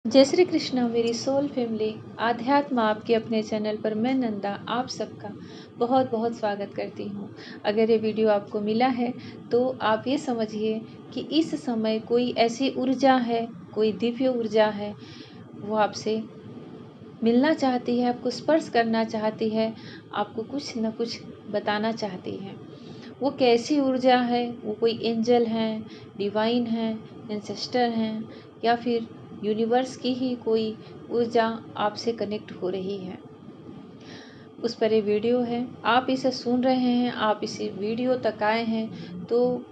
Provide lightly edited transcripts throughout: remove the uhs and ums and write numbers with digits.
जय श्री कृष्णा मेरी soul family. आध्यात्म आपके अपने चैनल पर मैं नंदा आप सबका बहुत बहुत स्वागत करती हूँ। अगर ये वीडियो आपको मिला है तो आप ये समझिए कि इस समय कोई ऐसी ऊर्जा है, कोई दिव्य ऊर्जा है, वो आपसे मिलना चाहती है, आपको स्पर्श करना चाहती है, आपको कुछ न कुछ बताना चाहती है। वो कैसी ऊर्जा है? वो कोई एंजल है, डिवाइन है, एंसेस्टर हैं, या फिर यूनिवर्स की ही कोई ऊर्जा आपसे कनेक्ट हो रही है। उस पर ये वीडियो है, आप इसे सुन रहे हैं, आप इसे वीडियो तक आए हैं तो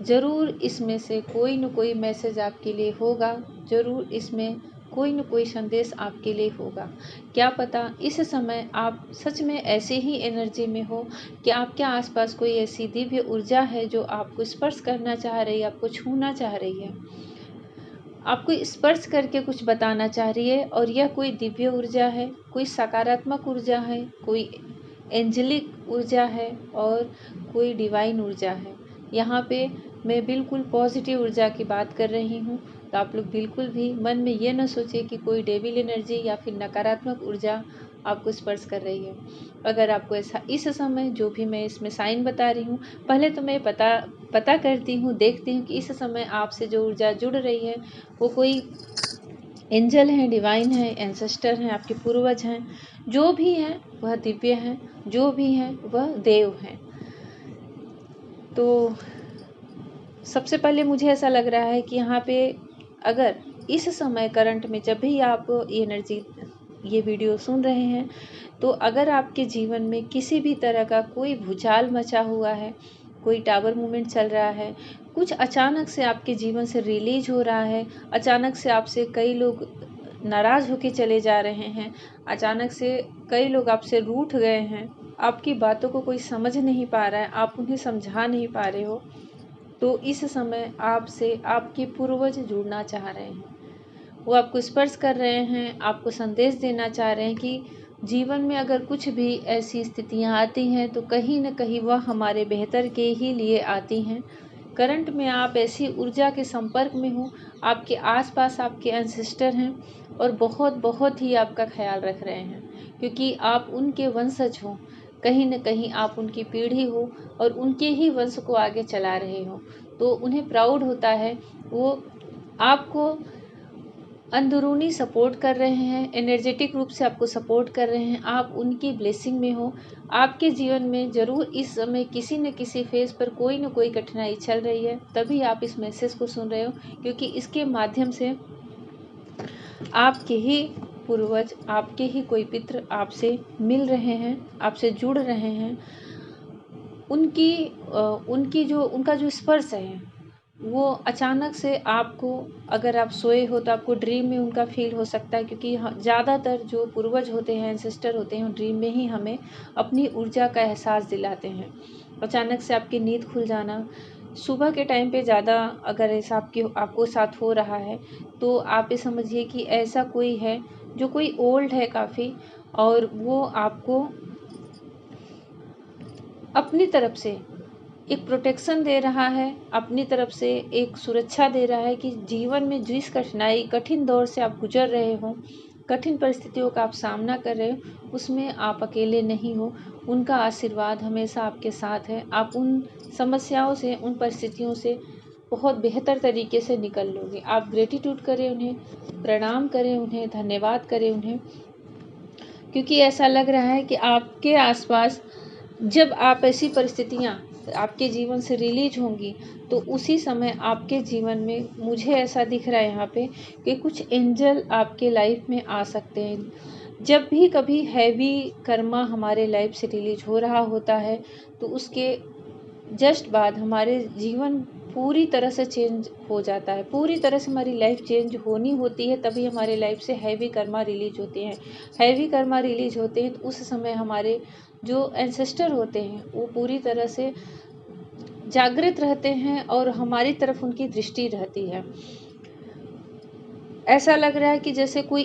ज़रूर इसमें से कोई न कोई मैसेज आपके लिए होगा, ज़रूर इसमें कोई न कोई संदेश आपके लिए होगा। क्या पता इस समय आप सच में ऐसे ही एनर्जी में हो कि आपके आसपास कोई ऐसी दिव्य ऊर्जा है जो आपको स्पर्श करना चाह रही है, आपको छूना चाह रही है, आपको स्पर्श करके कुछ बताना चाह रही है। और यह कोई दिव्य ऊर्जा है, कोई सकारात्मक ऊर्जा है, कोई एंजेलिक ऊर्जा है और कोई डिवाइन ऊर्जा है। यहाँ पे मैं बिल्कुल पॉजिटिव ऊर्जा की बात कर रही हूँ, तो आप लोग बिल्कुल भी मन में ये न सोचे कि कोई डेविल एनर्जी या फिर नकारात्मक ऊर्जा आपको स्पर्श कर रही है। अगर आपको ऐसा इस समय जो भी मैं इसमें साइन बता रही हूँ, पहले तो मैं पता करती हूँ, देखती हूँ कि इस समय आपसे जो ऊर्जा जुड़ रही है वो कोई एंजल हैं, डिवाइन हैं, एंसेस्टर हैं, आपके पूर्वज हैं। जो भी हैं वह दिव्य हैं, जो भी हैं वह देव हैं। तो सबसे पहले मुझे ऐसा लग रहा है कि यहाँ पे अगर इस समय करंट में जब भी आप ये वीडियो सुन रहे हैं, तो अगर आपके जीवन में किसी भी तरह का कोई भूचाल मचा हुआ है, कोई टावर मूवमेंट चल रहा है, कुछ अचानक से आपके जीवन से रिलीज हो रहा है, अचानक से आपसे कई लोग नाराज़ होके चले जा रहे हैं, अचानक से कई लोग आपसे रूठ गए हैं, आपकी बातों को कोई समझ नहीं पा रहा है, आप उन्हें समझा नहीं पा रहे हो, तो इस समय आपसे आपके पूर्वज जुड़ना चाह रहे हैं। वो आपको स्पर्श कर रहे हैं, आपको संदेश देना चाह रहे हैं कि जीवन में अगर कुछ भी ऐसी स्थितियां आती हैं तो कहीं न कहीं वह हमारे बेहतर के ही लिए आती हैं। करंट में आप ऐसी ऊर्जा के संपर्क में हो, आपके आसपास आपके एंसेस्टर हैं और बहुत बहुत ही आपका ख्याल रख रहे हैं, क्योंकि आप उनके वंशज हो, कहीं न कहीं आप उनकी पीढ़ी हो और उनके ही वंश को आगे चला रहे हो। तो उन्हें प्राउड होता है, वो आपको अंदरूनी सपोर्ट कर रहे हैं, एनर्जेटिक रूप से आपको सपोर्ट कर रहे हैं, आप उनकी ब्लेसिंग में हो। आपके जीवन में ज़रूर इस समय किसी न किसी फेज़ पर कोई न कोई कठिनाई चल रही है, तभी आप इस मैसेज को सुन रहे हो, क्योंकि इसके माध्यम से आपके ही पूर्वज, आपके ही कोई पितृ आपसे मिल रहे हैं, आपसे जुड़ रहे हैं। उनका जो स्पर्श है वो अचानक से आपको, अगर आप सोए हो तो आपको ड्रीम में उनका फील हो सकता है, क्योंकि ज़्यादातर जो पूर्वज होते हैं, एंसेस्टर होते हैं, ड्रीम में ही हमें अपनी ऊर्जा का एहसास दिलाते हैं। अचानक से आपकी नींद खुल जाना, सुबह के टाइम पे ज़्यादा अगर ऐसा आपको साथ हो रहा है तो आप ये समझिए कि ऐसा कोई है जो कोई ओल्ड है काफ़ी, और वो आपको अपनी तरफ से एक प्रोटेक्शन दे रहा है, अपनी तरफ से एक सुरक्षा दे रहा है कि जीवन में जिस कठिनाई, कठिन दौर से आप गुजर रहे हो, कठिन परिस्थितियों का आप सामना कर रहे हो, उसमें आप अकेले नहीं हो। उनका आशीर्वाद हमेशा आपके साथ है। आप उन समस्याओं से, उन परिस्थितियों से बहुत बेहतर तरीके से निकल लोगे। आप ग्रेटिट्यूड करें उन्हें, प्रणाम करें उन्हें, धन्यवाद करें उन्हें, क्योंकि ऐसा लग रहा है कि आपके आसपास जब आप ऐसी परिस्थितियाँ आपके जीवन से रिलीज होंगी तो उसी समय आपके जीवन में मुझे ऐसा दिख रहा है यहाँ पे कि कुछ एंजल आपके लाइफ में आ सकते हैं। जब भी कभी हैवी कर्मा हमारे लाइफ से रिलीज हो रहा होता है तो उसके जस्ट बाद हमारे जीवन पूरी तरह से चेंज हो जाता है, पूरी तरह से हमारी लाइफ चेंज होनी होती है, तभी हमारे लाइफ से हैवी कर्मा रिलीज होते हैं। हैवी कर्मा रिलीज होते हैं तो उस समय हमारे जो एंसेस्टर होते हैं वो पूरी तरह से जागृत रहते हैं और हमारी तरफ उनकी दृष्टि रहती है। ऐसा लग रहा है कि जैसे कोई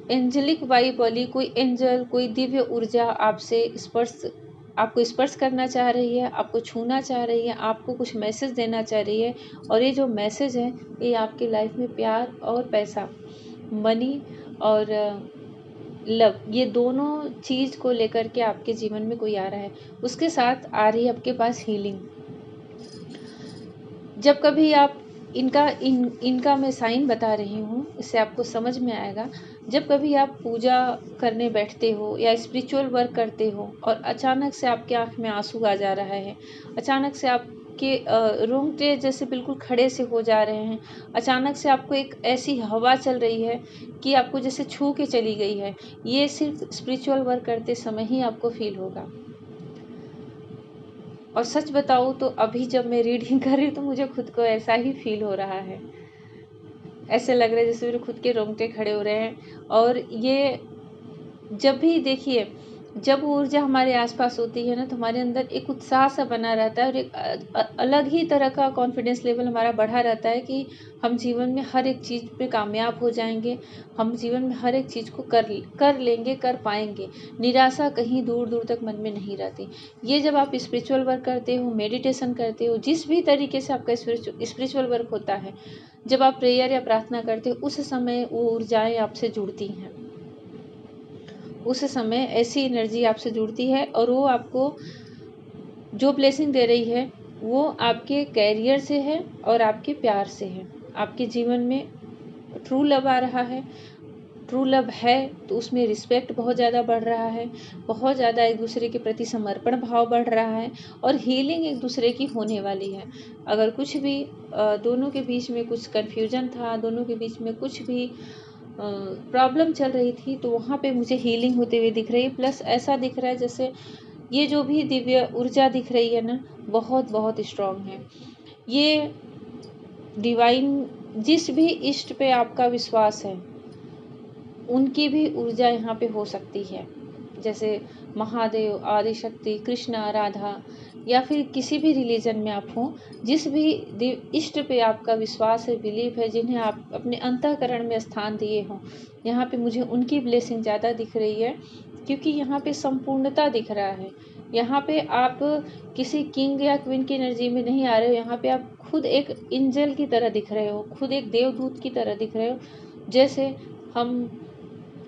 एंजलिक वाइब वाली कोई एंजल, कोई दिव्य ऊर्जा आपसे स्पर्श आपको स्पर्श करना चाह रही है, आपको छूना चाह रही है, आपको कुछ मैसेज देना चाह रही है। और ये जो मैसेज है ये आपकी लाइफ में प्यार और पैसा, मनी और लव, ये दोनों चीज़ को लेकर के आपके जीवन में कोई आ रहा है। उसके साथ आ रही है आपके पास हीलिंग। जब कभी आप इनका मैं साइन बता रही हूँ, इससे आपको समझ में आएगा। जब कभी आप पूजा करने बैठते हो या स्पिरिचुअल वर्क करते हो और अचानक से आपके आँख में आंसू आ जा रहा है, अचानक से आपके रोंगटे जैसे बिल्कुल खड़े से हो जा रहे हैं, अचानक से आपको एक ऐसी हवा चल रही है कि आपको जैसे छू के चली गई है, ये सिर्फ स्पिरिचुअल वर्क करते समय ही आपको फील होगा। और सच बताऊँ तो अभी जब मैं रीडिंग कर रही हूँ तो मुझे खुद को ऐसा ही फील हो रहा है। ऐसे लग रहा है जैसे मेरे खुद के रोंगटे खड़े हो रहे हैं। और ये जब भी देखिए, जब ऊर्जा हमारे आसपास होती है ना, तो हमारे अंदर एक उत्साह सा बना रहता है और एक अलग ही तरह का कॉन्फिडेंस लेवल हमारा बढ़ा रहता है कि हम जीवन में हर एक चीज़ पे कामयाब हो जाएंगे, हम जीवन में हर एक चीज़ को कर लेंगे, कर पाएंगे। निराशा कहीं दूर दूर तक मन में नहीं रहती। ये जब आप स्पिरिचुअल वर्क करते हो, मेडिटेशन करते हो, जिस भी तरीके से आपका स्पिरिचुअल वर्क होता है, जब आप प्रेयर या प्रार्थना करते हो, उस समय वो ऊर्जाएं आपसे जुड़ती हैं। उस समय ऐसी एनर्जी आपसे जुड़ती है और वो आपको जो ब्लेसिंग दे रही है वो आपके कैरियर से है और आपके प्यार से है। आपके जीवन में ट्रू लव आ रहा है। ट्रू लव है तो उसमें रिस्पेक्ट बहुत ज़्यादा बढ़ रहा है, बहुत ज़्यादा एक दूसरे के प्रति समर्पण भाव बढ़ रहा है और हीलिंग एक दूसरे की होने वाली है। अगर कुछ भी दोनों के बीच में कुछ कन्फ्यूजन था, दोनों के बीच में कुछ भी प्रॉब्लम चल रही थी, तो वहाँ पे मुझे हीलिंग होते हुए दिख रही है। प्लस ऐसा दिख रहा है जैसे ये जो भी दिव्य ऊर्जा दिख रही है ना, बहुत बहुत स्ट्रांग है। ये डिवाइन, जिस भी इष्ट पे आपका विश्वास है उनकी भी ऊर्जा यहाँ पे हो सकती है। जैसे महादेव, आदिशक्ति, कृष्णा, राधा, या फिर किसी भी रिलीजन में आप हो, जिस भी इष्ट पे आपका विश्वास है, बिलीफ है, जिन्हें आप अपने अंतःकरण में स्थान दिए हो, यहाँ पे मुझे उनकी ब्लेसिंग ज़्यादा दिख रही है। क्योंकि यहाँ पे संपूर्णता दिख रहा है। यहाँ पे आप किसी किंग या क्वीन की एनर्जी में नहीं आ रहे हो, यहाँ पे आप खुद एक एंजल की तरह दिख रहे हो, खुद एक देवदूत की तरह दिख रहे हो। जैसे हम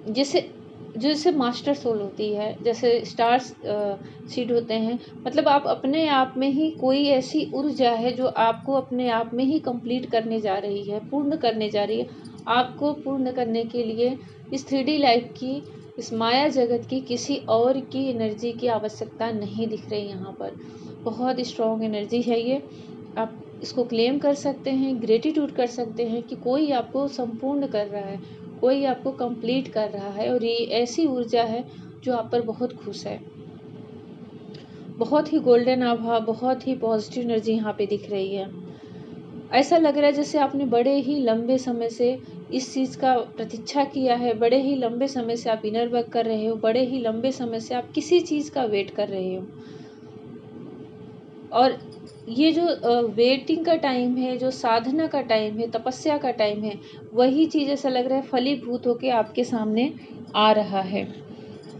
जैसे जैसे मास्टर सोल होती है, जैसे स्टार्स सीड होते हैं, मतलब आप अपने आप में ही कोई ऐसी ऊर्जा है जो आपको अपने आप में ही कंप्लीट करने जा रही है, पूर्ण करने जा रही है। आपको पूर्ण करने के लिए इस 3D लाइफ की, इस माया जगत की किसी और की एनर्जी की आवश्यकता नहीं दिख रही। यहाँ पर बहुत स्ट्रॉन्ग एनर्जी है ये। आप इसको क्लेम कर सकते हैं, ग्रेटिट्यूड कर सकते हैं कि कोई आपको संपूर्ण कर रहा है, कोई आपको कंप्लीट कर रहा है। और ये ऐसी ऊर्जा है जो आप पर बहुत खुश है। बहुत ही गोल्डन आभा, बहुत ही पॉजिटिव एनर्जी यहाँ पे दिख रही है। ऐसा लग रहा है जैसे आपने बड़े ही लंबे समय से इस चीज़ का प्रतीक्षा किया है, बड़े ही लंबे समय से आप इनर वर्क कर रहे हो, बड़े ही लंबे समय से आप किसी चीज़ का वेट कर रहे हो। और ये जो वेटिंग का टाइम है, जो साधना का टाइम है, तपस्या का टाइम है, वही चीज़ ऐसा लग रहा है फलीभूत होके आपके सामने आ रहा है।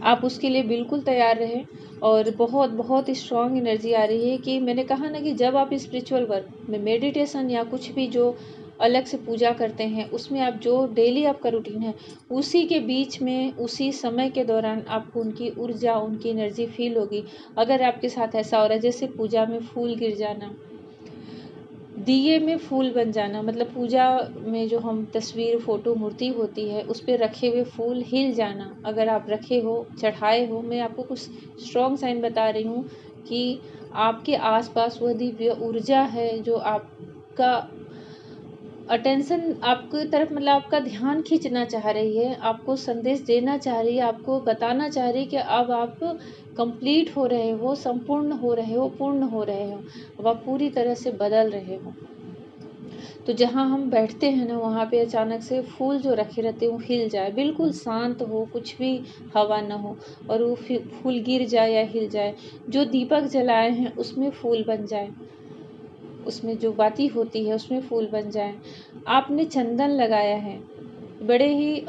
आप उसके लिए बिल्कुल तैयार रहें। और बहुत बहुत स्ट्रॉन्ग एनर्जी आ रही है कि मैंने कहा ना कि जब आप स्पिरिचुअल वर्क में, मेडिटेशन या कुछ भी जो अलग से पूजा करते हैं, उसमें आप जो डेली आपका रूटीन है, उसी के बीच में, उसी समय के दौरान आपको उनकी ऊर्जा, उनकी एनर्जी फील होगी। अगर आपके साथ ऐसा हो रहा है जैसे पूजा में फूल गिर जाना, दिए में फूल बन जाना, मतलब पूजा में जो हम तस्वीर, फोटो, मूर्ति होती है, उस पर रखे हुए फूल हिल जाना, अगर आप रखे हो, चढ़ाए हो, मैं आपको कुछ स्ट्रॉन्ग साइन बता रही हूँ कि आपके आसपास वह दिव्य ऊर्जा है जो आपका अटेंशन आपकी तरफ, मतलब आपका ध्यान खींचना चाह रही है, आपको संदेश देना चाह रही है, आपको बताना चाह रही है कि अब आप कंप्लीट हो रहे हो, संपूर्ण हो रहे हो, पूर्ण हो रहे हो, अब आप पूरी तरह से बदल रहे हो। तो जहाँ हम बैठते हैं ना, वहाँ पे अचानक से फूल जो रखे रहते हैं वो हिल जाए, बिल्कुल शांत हो, कुछ भी हवा ना हो, और वो फूल गिर जाए या हिल जाए। जो दीपक जलाए हैं उसमें फूल बन जाए, उसमें जो बाती होती है उसमें फूल बन जाए। आपने चंदन लगाया है, बड़े ही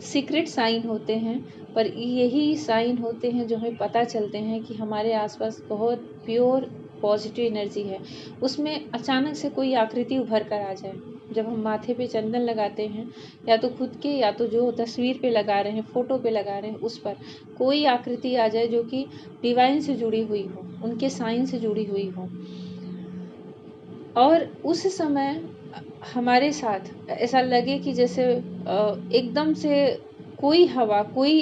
सीक्रेट साइन होते हैं, पर यही साइन होते हैं जो हमें पता चलते हैं कि हमारे आसपास बहुत प्योर पॉजिटिव एनर्जी है। उसमें अचानक से कोई आकृति उभर कर आ जाए, जब हम माथे पे चंदन लगाते हैं, या तो खुद के या तो जो तस्वीर पे लगा रहे हैं, फोटो पे लगा रहे हैं, उस पर कोई आकृति आ जाए जो कि डिवाइन से जुड़ी हुई हो, उनके साइन से जुड़ी हुई हो, और उस समय हमारे साथ ऐसा लगे कि जैसे एकदम से कोई हवा, कोई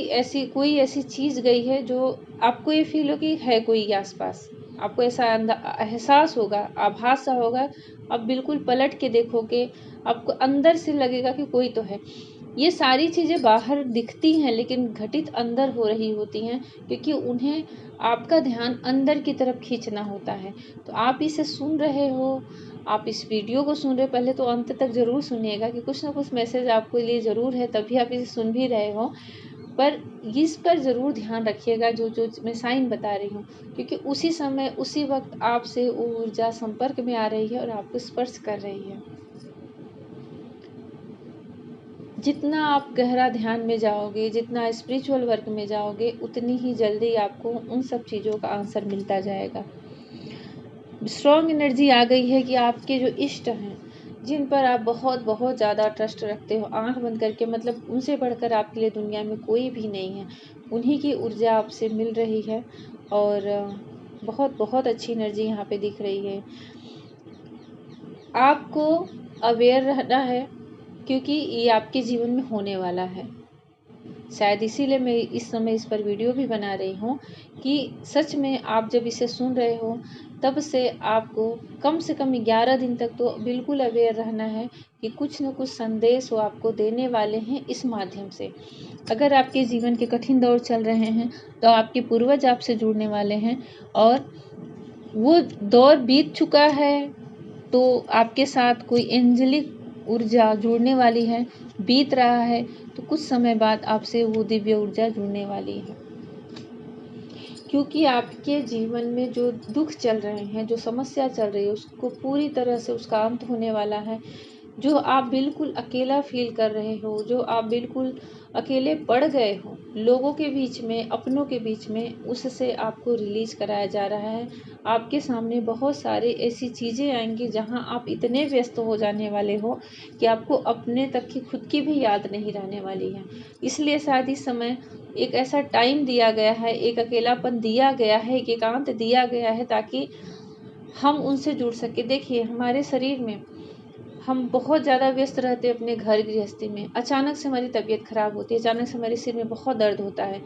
ऐसी चीज गई है, जो आपको ये फील हो कि है कोई आसपास, आपको ऐसा एहसास होगा, आभास सा होगा, आप बिल्कुल पलट के देखोगे, आपको अंदर से लगेगा कि कोई तो है। ये सारी चीजें बाहर दिखती हैं लेकिन घटित अंदर हो रही होती हैं, क्योंकि उन्हें आपका ध्यान अंदर की तरफ खींचना होता है। तो आप इसे सुन रहे हो, आप इस वीडियो को सुन रहे हो, पहले तो अंत तक जरूर सुनिएगा कि कुछ ना कुछ मैसेज आपके लिए जरूर है, तभी आप इसे सुन भी रहे हो। पर इस पर जरूर ध्यान रखिएगा जो जो मैं साइन बता रही हूँ, क्योंकि उसी समय उसी वक्त आपसे ऊर्जा संपर्क में आ रही है और आपको स्पर्श कर रही है। जितना आप गहरा ध्यान में जाओगे, जितना स्पिरिचुअल वर्क में जाओगे, उतनी ही जल्दी आपको उन सब चीज़ों का आंसर मिलता जाएगा। स्ट्रॉन्ग एनर्जी आ गई है कि आपके जो इष्ट हैं, जिन पर आप बहुत बहुत ज़्यादा ट्रस्ट रखते हो, आंख बंद करके, मतलब उनसे बढ़कर आपके लिए दुनिया में कोई भी नहीं है, उन्हीं की ऊर्जा आपसे मिल रही है। और बहुत बहुत अच्छी एनर्जी यहाँ पे दिख रही है। आपको अवेयर रहना है, क्योंकि ये आपके जीवन में होने वाला है। शायद इसीलिए मैं इस समय इस पर वीडियो भी बना रही हूँ कि सच में आप जब इसे सुन रहे हो, तब से आपको कम से कम 11 दिन तक तो बिल्कुल अवेयर रहना है कि कुछ न कुछ संदेश वो आपको देने वाले हैं इस माध्यम से। अगर आपके जीवन के कठिन दौर चल रहे हैं, तो आपके पूर्वज आपसे जुड़ने वाले हैं, और वो दौर बीत चुका है तो आपके साथ कोई एंजेलिक ऊर्जा जुड़ने वाली है, बीत रहा है तो कुछ समय बाद आपसे वो दिव्य ऊर्जा जुड़ने वाली है। क्योंकि आपके जीवन में जो दुख चल रहे हैं, जो समस्या चल रही है, उसको पूरी तरह से उसका अंत होने वाला है। जो आप बिल्कुल अकेला फील कर रहे हो, जो आप बिल्कुल अकेले पड़ गए हो लोगों के बीच में, अपनों के बीच में, उससे आपको रिलीज कराया जा रहा है। आपके सामने बहुत सारे ऐसी चीज़ें आएंगी जहां आप इतने व्यस्त हो जाने वाले हो कि आपको अपने तक की खुद की भी याद नहीं रहने वाली है। इसलिए शायद इस समय एक ऐसा टाइम दिया गया है, एक अकेलापन दिया गया है, एक एकांत दिया गया है, ताकि हम उनसे जुड़ सके। देखिए, हमारे शरीर में हम बहुत ज़्यादा व्यस्त रहते हैं अपने घर गृहस्थी में, अचानक से हमारी तबीयत खराब होती है, अचानक से हमारे सिर में बहुत दर्द होता है,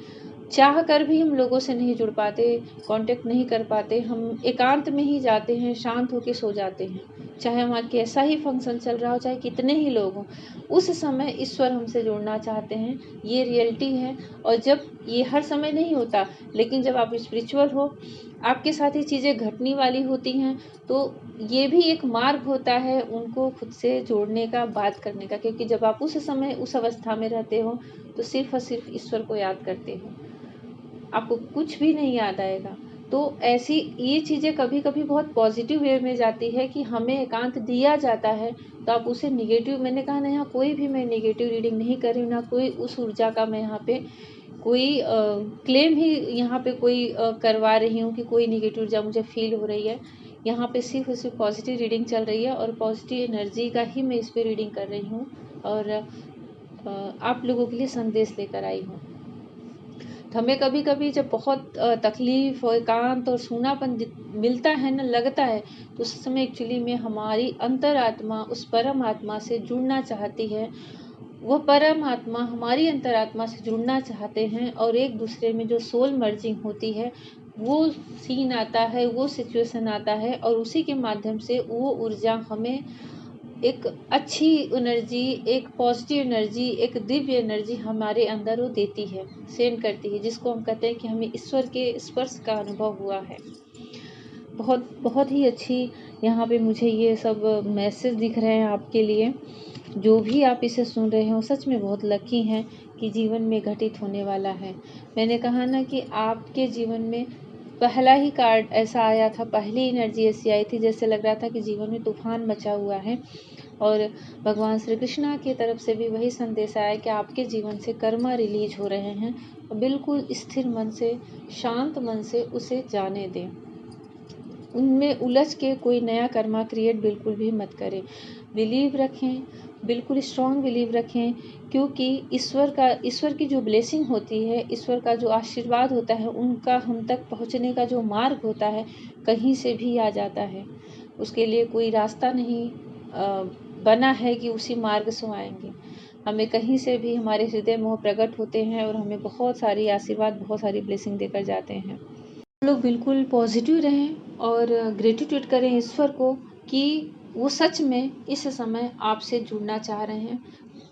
चाह कर भी हम लोगों से नहीं जुड़ पाते, कांटेक्ट नहीं कर पाते, हम एकांत में ही जाते हैं, शांत होकर सो जाते हैं, चाहे हमारे कैसा ही फंक्शन चल रहा हो, चाहे कितने ही लोग हों। उस समय ईश्वर हमसे जुड़ना चाहते हैं, ये रियलिटी है। और जब ये हर समय नहीं होता, लेकिन जब आप स्पिरिचुअल हो, आपके साथ ये चीज़ें घटने वाली होती हैं, तो ये भी एक मार्ग होता है उनको खुद से जोड़ने का, बात करने का। क्योंकि जब आप उस समय उस अवस्था में रहते हो, तो सिर्फ और सिर्फ ईश्वर को याद करते हो, आपको कुछ भी नहीं याद आएगा। तो ऐसी ये चीज़ें कभी कभी बहुत पॉजिटिव वे में जाती है कि हमें एकांत दिया जाता है, तो आप उसे निगेटिव, मैंने कहा ना, यहाँ कोई भी मैं निगेटिव रीडिंग नहीं कर रही हूँ, ना कोई उस ऊर्जा का मैं यहाँ पे कोई क्लेम ही यहाँ पे कोई करवा रही हूँ कि कोई निगेटिव ऊर्जा मुझे फील हो रही है। यहाँ पे सिर्फ और सिर्फ पॉजिटिव रीडिंग चल रही है, और पॉजिटिव एनर्जी का ही मैं इस पर रीडिंग कर रही हूँ, और आप लोगों के लिए संदेश लेकर आई हूँ। तो हमें कभी कभी जब बहुत तकलीफ और एकांत और सूनापन मिलता है ना, लगता है, तो उस समय एक्चुअली में हमारी अंतरात्मा उस परम आत्मा से जुड़ना चाहती है। वो परम आत्मा हमारी अंतरात्मा से जुड़ना चाहते हैं, और एक दूसरे में जो सोल मर्जिंग होती है, वो सीन आता है, वो सिचुएशन आता है, और उसी के माध्यम से वो ऊर्जा हमें एक अच्छी एनर्जी, एक पॉजिटिव एनर्जी, एक दिव्य एनर्जी हमारे अंदर वो देती है, सेंड करती है, जिसको हम कहते हैं कि हमें ईश्वर के स्पर्श का अनुभव हुआ है। बहुत बहुत ही अच्छी यहाँ पे मुझे ये सब मैसेज दिख रहे हैं आपके लिए। जो भी आप इसे सुन रहे हो, सच में बहुत लकी हैं कि जीवन में घटित होने वाला है। मैंने कहा ना कि आपके जीवन में पहला ही कार्ड ऐसा आया था, पहली एनर्जी ऐसी आई थी, जैसे लग रहा था कि जीवन में तूफान मचा हुआ है, और भगवान श्री कृष्णा की तरफ से भी वही संदेश आया कि आपके जीवन से कर्मा रिलीज हो रहे हैं, बिल्कुल स्थिर मन से, शांत मन से उसे जाने दें। उनमें उलझ के कोई नया कर्मा क्रिएट बिल्कुल भी मत करें। बिलीव रखें, बिल्कुल स्ट्रॉन्ग बिलीव रखें, क्योंकि ईश्वर की जो ब्लेसिंग होती है, ईश्वर का जो आशीर्वाद होता है, उनका हम तक पहुंचने का जो मार्ग होता है, कहीं से भी आ जाता है। उसके लिए कोई रास्ता नहीं बना है कि उसी मार्ग से आएंगे। हमें कहीं से भी हमारे हृदय में वो प्रकट होते हैं और हमें बहुत सारी आशीर्वाद, बहुत सारी ब्लेसिंग देकर जाते हैं। हम लोग बिल्कुल पॉजिटिव रहें और ग्रेटिट्यूड करें ईश्वर को कि वो सच में इस समय आपसे जुड़ना चाह रहे हैं।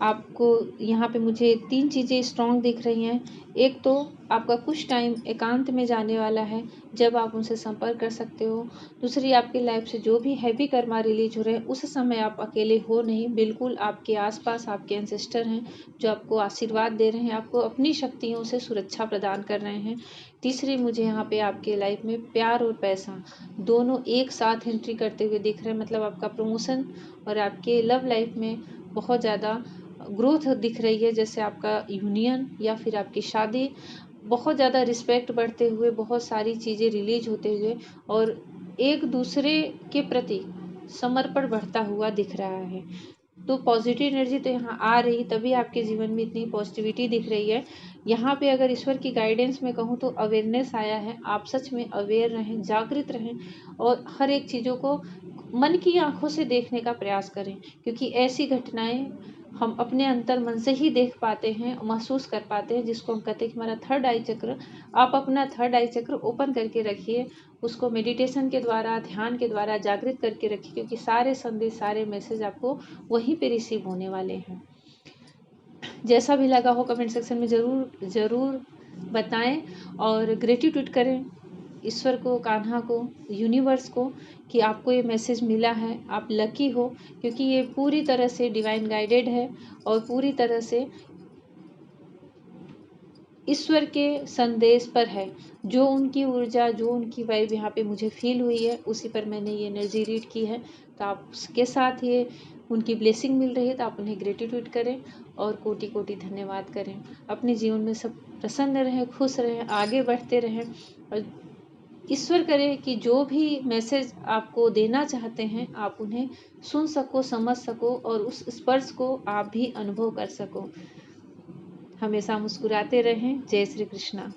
आपको यहाँ पे मुझे 3 चीज़ें स्ट्रॉन्ग दिख रही हैं। एक तो आपका कुछ टाइम एकांत में जाने वाला है, जब आप उनसे संपर्क कर सकते हो। दूसरी, आपकी लाइफ से जो भी हैवी कर्मा रिलीज हो रहे हैं, उस समय आप अकेले हो नहीं, बिल्कुल आपके आसपास आपके एंसेस्टर हैं जो आपको आशीर्वाद दे रहे हैं, आपको अपनी शक्तियों से सुरक्षा प्रदान कर रहे हैं। तीसरी, मुझे यहाँ पे आपके लाइफ में प्यार और पैसा दोनों एक साथ एंट्री करते हुए दिख रहे हैं। मतलब आपका प्रमोशन और आपके लव लाइफ में बहुत ज़्यादा ग्रोथ दिख रही है, जैसे आपका यूनियन या फिर आपकी शादी, बहुत ज़्यादा रिस्पेक्ट बढ़ते हुए, बहुत सारी चीज़ें रिलीज होते हुए और एक दूसरे के प्रति समर्पण बढ़ता हुआ दिख रहा है। तो पॉजिटिव एनर्जी तो यहाँ आ रही, तभी आपके जीवन में इतनी पॉजिटिविटी दिख रही है। यहाँ पे अगर ईश्वर की गाइडेंस में कहूँ तो अवेयरनेस आया है। आप सच में अवेयर रहें, जागृत रहें और हर एक चीज़ों को मन की आंखों से देखने का प्रयास करें, क्योंकि ऐसी घटनाएं हम अपने अंतर मन से ही देख पाते हैं, महसूस कर पाते हैं, जिसको हम कहते हैं कि हमारा थर्ड आई चक्र। आप अपना थर्ड आई चक्र ओपन करके रखिए, उसको मेडिटेशन के द्वारा, ध्यान के द्वारा जागृत करके रखिए, क्योंकि सारे संदेश, सारे मैसेज आपको वहीं पे रिसीव होने वाले हैं। जैसा भी लगा हो कमेंट सेक्शन में ज़रूर ज़रूर बताएं और ग्रेटिट्यूड करें ईश्वर को, कान्हा को, यूनिवर्स को कि आपको ये मैसेज मिला है। आप लकी हो, क्योंकि ये पूरी तरह से डिवाइन गाइडेड है और पूरी तरह से ईश्वर के संदेश पर है। जो उनकी ऊर्जा, जो उनकी वाइब यहाँ पे मुझे फील हुई है, उसी पर मैंने ये एनर्जी रीड की है। तो आप उसके साथ ये उनकी ब्लेसिंग मिल रही है, तो आप उन्हें ग्रेटिट्यूड करें और कोटि कोटि धन्यवाद करें। अपने जीवन में सब प्रसन्न रहें, खुश रहें, आगे बढ़ते रहें और ईश्वर करे कि जो भी मैसेज आपको देना चाहते हैं, आप उन्हें सुन सको, समझ सको और उस स्पर्श को आप भी अनुभव कर सको। हमेशा मुस्कुराते रहें। जय श्री कृष्णा।